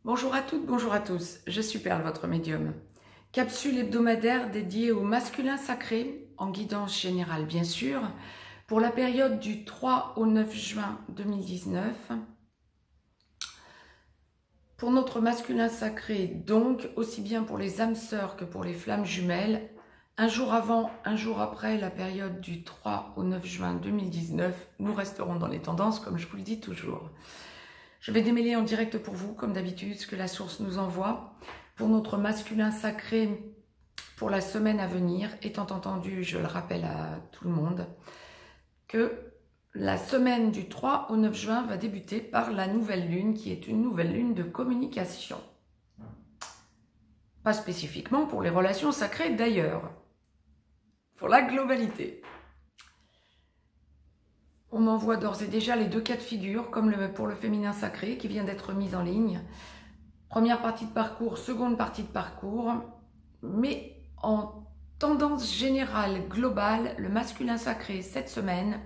Bonjour à toutes, bonjour à tous, je suis Perle, votre médium. Capsule hebdomadaire dédiée au masculin sacré, en guidance générale bien sûr, pour la période du 3 au 9 juin 2019. Pour notre masculin sacré, donc, aussi bien pour les âmes sœurs que pour les flammes jumelles, un jour avant, un jour après la période du 3 au 9 juin 2019, nous resterons dans les tendances, comme je vous le dis toujours. Je vais démêler en direct pour vous, comme d'habitude, ce que la source nous envoie pour notre masculin sacré pour la semaine à venir, étant entendu, je le rappelle à tout le monde, que la semaine du 3 au 9 juin va débuter par la nouvelle lune, qui est une nouvelle lune de communication. Pas spécifiquement pour les relations sacrées d'ailleurs, pour la globalité. On m'envoie d'ores et déjà les deux cas de figure, comme pour le féminin sacré, qui vient d'être mis en ligne. Première partie de parcours, seconde partie de parcours. Mais en tendance générale, globale, le masculin sacré, cette semaine,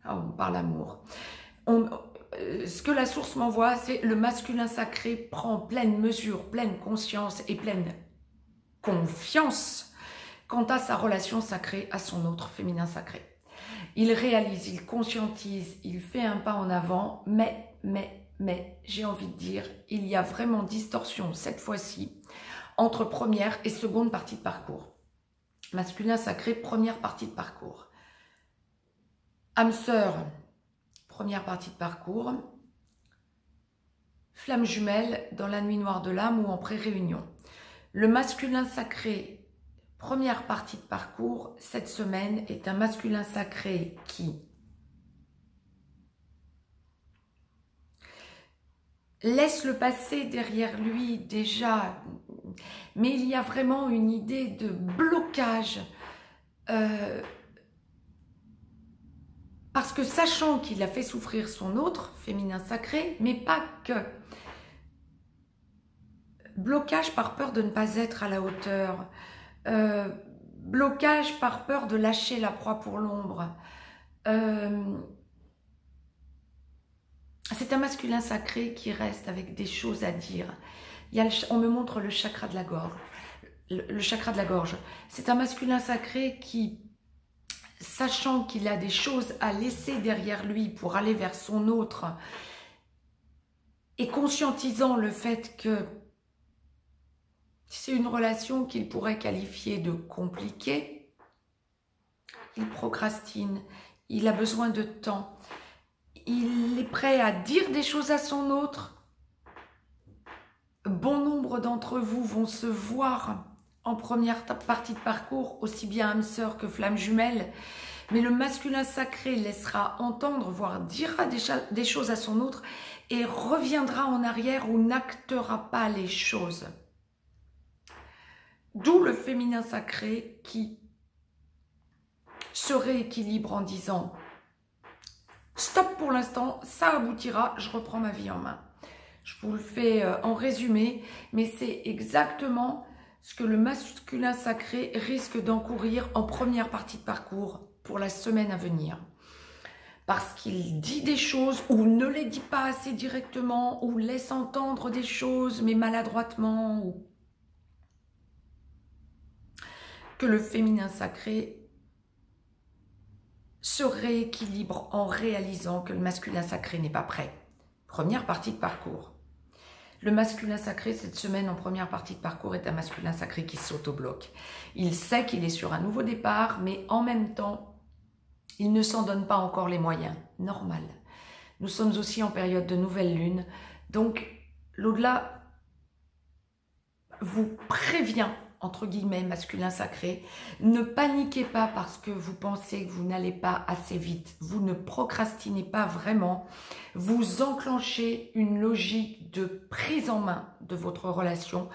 on parle amour. Ce que la source m'envoie, c'est le masculin sacré prend pleine mesure, pleine conscience et pleine confiance quant à sa relation sacrée à son autre féminin sacré. Il réalise, il conscientise, il fait un pas en avant, mais, j'ai envie de dire, il y a vraiment distorsion cette fois-ci entre première et seconde partie de parcours. Masculin sacré, première partie de parcours. Âme sœur, première partie de parcours. Flamme jumelle dans la nuit noire de l'âme ou en pré-réunion. Le masculin sacré, première partie de parcours, cette semaine, est un masculin sacré qui laisse le passé derrière lui déjà, mais il y a vraiment une idée de blocage, parce que sachant qu'il a fait souffrir son autre féminin sacré, mais pas que, blocage par peur de ne pas être à la hauteur, blocage par peur de lâcher la proie pour l'ombre. C'est un masculin sacré qui reste avec des choses à dire. On me montre le chakra de la gorge. Le chakra de la gorge. C'est un masculin sacré qui, sachant qu'il a des choses à laisser derrière lui pour aller vers son autre, et conscientisant le fait que c'est une relation qu'il pourrait qualifier de compliquée, il procrastine, il a besoin de temps, il est prêt à dire des choses à son autre. Bon nombre d'entre vous vont se voir en première partie de parcours, aussi bien âme sœur que flamme jumelle, mais le masculin sacré laissera entendre, voire dira des choses à son autre et reviendra en arrière ou n'actera pas les choses. D'où le féminin sacré qui se rééquilibre en disant « Stop pour l'instant, ça aboutira, je reprends ma vie en main ». Je vous le fais en résumé, mais c'est exactement ce que le masculin sacré risque d'encourir en première partie de parcours pour la semaine à venir. Parce qu'il dit des choses ou ne les dit pas assez directement ou laisse entendre des choses mais maladroitement ou que le féminin sacré se rééquilibre en réalisant que le masculin sacré n'est pas prêt. Première partie de parcours. Le masculin sacré, cette semaine, en première partie de parcours, est un masculin sacré qui s'auto-bloque. Il sait qu'il est sur un nouveau départ, mais en même temps, il ne s'en donne pas encore les moyens. Normal. Nous sommes aussi en période de nouvelle lune, donc l'au-delà vous prévient, entre guillemets, masculin sacré, ne paniquez pas parce que vous pensez que vous n'allez pas assez vite. Vous ne procrastinez pas vraiment. Vous enclenchez une logique de prise en main de votre relation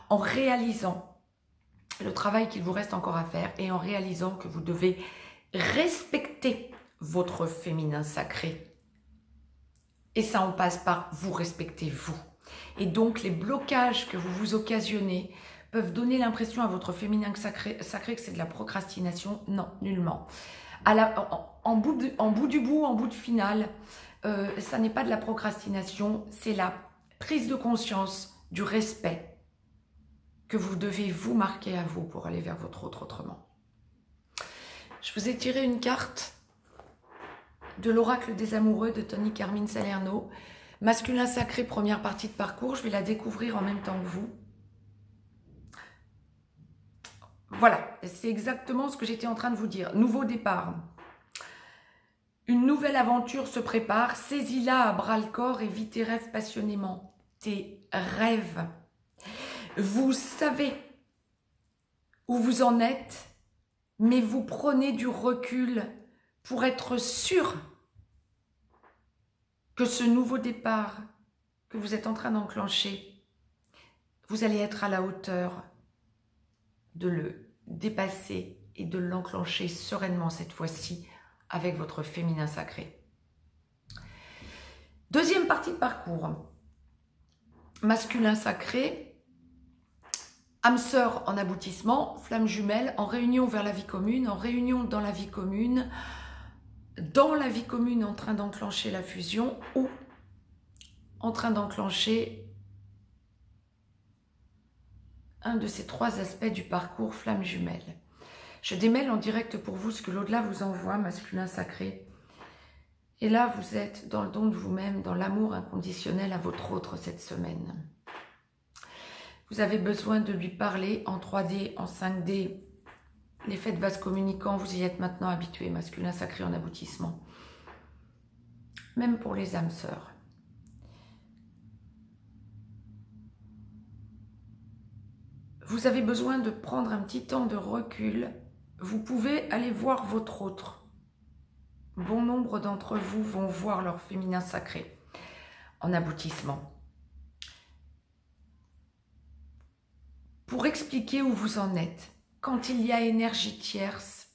en réalisant le travail qu'il vous reste encore à faire et en réalisant que vous devez respecter votre féminin sacré. Et ça en passe par vous respecter vous. Et donc les blocages que vous vous occasionnez peuvent donner l'impression à votre féminin sacré que c'est de la procrastination. Non, nullement. en bout de finale, ça n'est pas de la procrastination, c'est la prise de conscience du respect que vous devez vous marquer à vous pour aller vers votre autre autrement. Je vous ai tiré une carte de l'oracle des amoureux de Tony Carmine Salerno. Masculin sacré, première partie de parcours. Je vais la découvrir en même temps que vous. Voilà, c'est exactement ce que j'étais en train de vous dire. Nouveau départ. Une nouvelle aventure se prépare. Saisis-la à bras-le-corps et vis tes rêves passionnément. Tes rêves. Vous savez où vous en êtes, mais vous prenez du recul pour être sûr que ce nouveau départ que vous êtes en train d'enclencher, vous allez être à la hauteur de le dépasser et de l'enclencher sereinement cette fois-ci avec votre féminin sacré. Deuxième partie de parcours. Masculin sacré, âme sœur en aboutissement, flamme jumelle, en réunion vers la vie commune, en réunion dans la vie commune, en train d'enclencher la fusion ou en train d'enclencher un de ces trois aspects du parcours flamme jumelle. Je démêle en direct pour vous ce que l'au-delà vous envoie, masculin sacré. Et là, vous êtes dans le don de vous-même, dans l'amour inconditionnel à votre autre cette semaine. Vous avez besoin de lui parler en 3D, en 5D. L'effet de vase communicant, vous y êtes maintenant habitué, masculin sacré en aboutissement. Même pour les âmes sœurs. Vous avez besoin de prendre un petit temps de recul. Vous pouvez aller voir votre autre. Bon nombre d'entre vous vont voir leur féminin sacré en aboutissement. Pour expliquer où vous en êtes, quand il y a énergie tierce,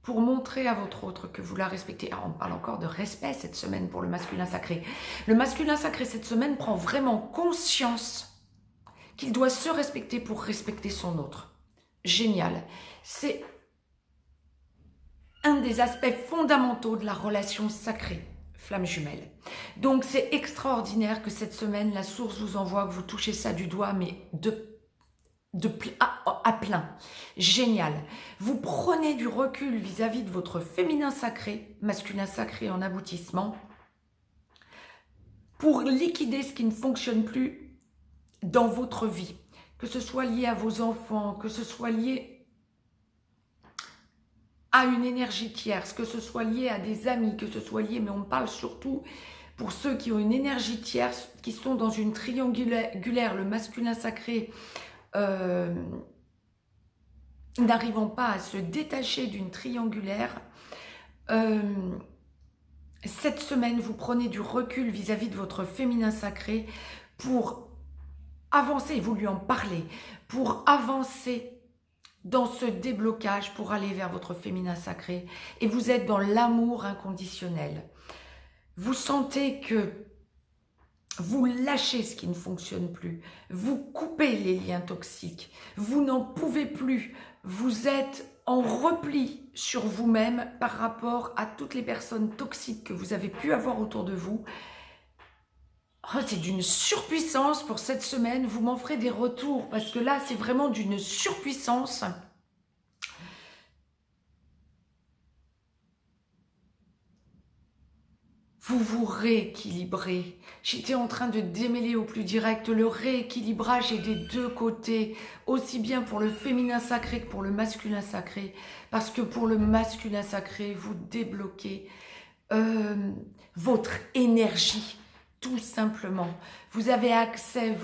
pour montrer à votre autre que vous la respectez. Alors on parle encore de respect cette semaine pour le masculin sacré. Le masculin sacré cette semaine prend vraiment conscience qu'il doit se respecter pour respecter son autre. Génial. C'est un des aspects fondamentaux de la relation sacrée, flamme jumelle. Donc c'est extraordinaire que cette semaine, la source vous envoie, que vous touchez ça du doigt, mais à plein. Génial. Vous prenez du recul vis-à-vis de votre féminin sacré, masculin sacré en aboutissement, pour liquider ce qui ne fonctionne plus dans votre vie. Que ce soit lié à vos enfants, que ce soit lié à une énergie tierce, que ce soit lié à des amis, que ce soit lié, mais on parle surtout pour ceux qui ont une énergie tierce, qui sont dans une triangulaire, le masculin sacré, n'arrivant pas à se détacher d'une triangulaire. Cette semaine, vous prenez du recul vis-à-vis de votre féminin sacré pour avancer, vous lui en parlez, pour avancer dans ce déblocage pour aller vers votre féminin sacré, et vous êtes dans l'amour inconditionnel. Vous sentez que vous lâchez ce qui ne fonctionne plus, vous coupez les liens toxiques, vous n'en pouvez plus, vous êtes en repli sur vous-même par rapport à toutes les personnes toxiques que vous avez pu avoir autour de vous. Oh, c'est d'une surpuissance pour cette semaine, vous m'en ferez des retours parce que là c'est vraiment d'une surpuissance. Vous vous rééquilibrez. J'étais en train de démêler au plus direct, le rééquilibrage est des deux côtés, aussi bien pour le féminin sacré que pour le masculin sacré, parce que pour le masculin sacré, vous débloquez votre énergie. Tout simplement, vous avez accès,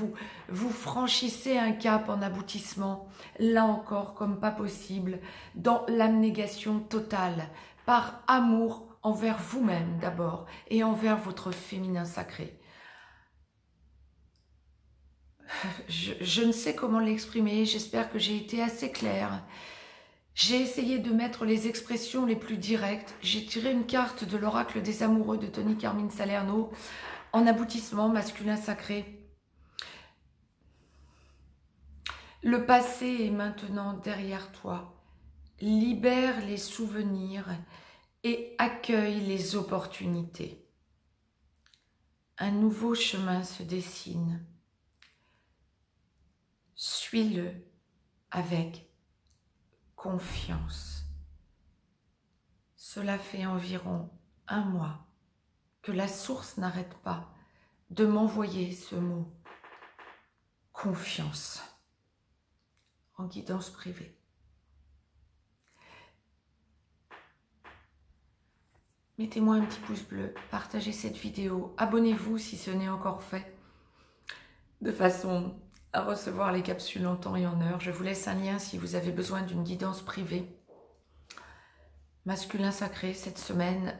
vous franchissez un cap en aboutissement, là encore comme pas possible, dans l'abnégation totale, par amour envers vous-même d'abord et envers votre féminin sacré. Je ne sais comment l'exprimer, j'espère que j'ai été assez claire. J'ai essayé de mettre les expressions les plus directes. J'ai tiré une carte de l'oracle des amoureux de Tony Carmine Salerno, en aboutissement, masculin sacré. Le passé est maintenant derrière toi. libère les souvenirs et accueille les opportunités. Un nouveau chemin se dessine. Suis-le avec confiance. Cela fait environ 1 mois que la source n'arrête pas de m'envoyer ce mot « confiance » en guidance privée. Mettez-moi un petit pouce bleu, partagez cette vidéo, abonnez-vous si ce n'est encore fait, de façon à recevoir les capsules en temps et en heure. Je vous laisse un lien si vous avez besoin d'une guidance privée. Masculin sacré, cette semaine,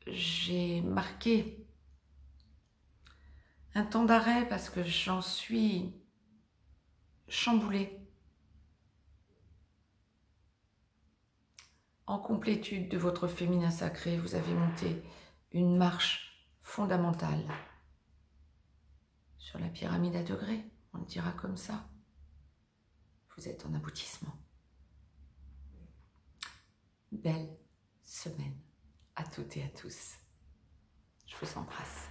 j'ai marqué un temps d'arrêt parce que j'en suis chamboulée. En complétude de votre féminin sacré, vous avez monté une marche fondamentale sur la pyramide à degrés, on le dira comme ça. Vous êtes en aboutissement. Belle semaine à toutes et à tous. Je vous embrasse.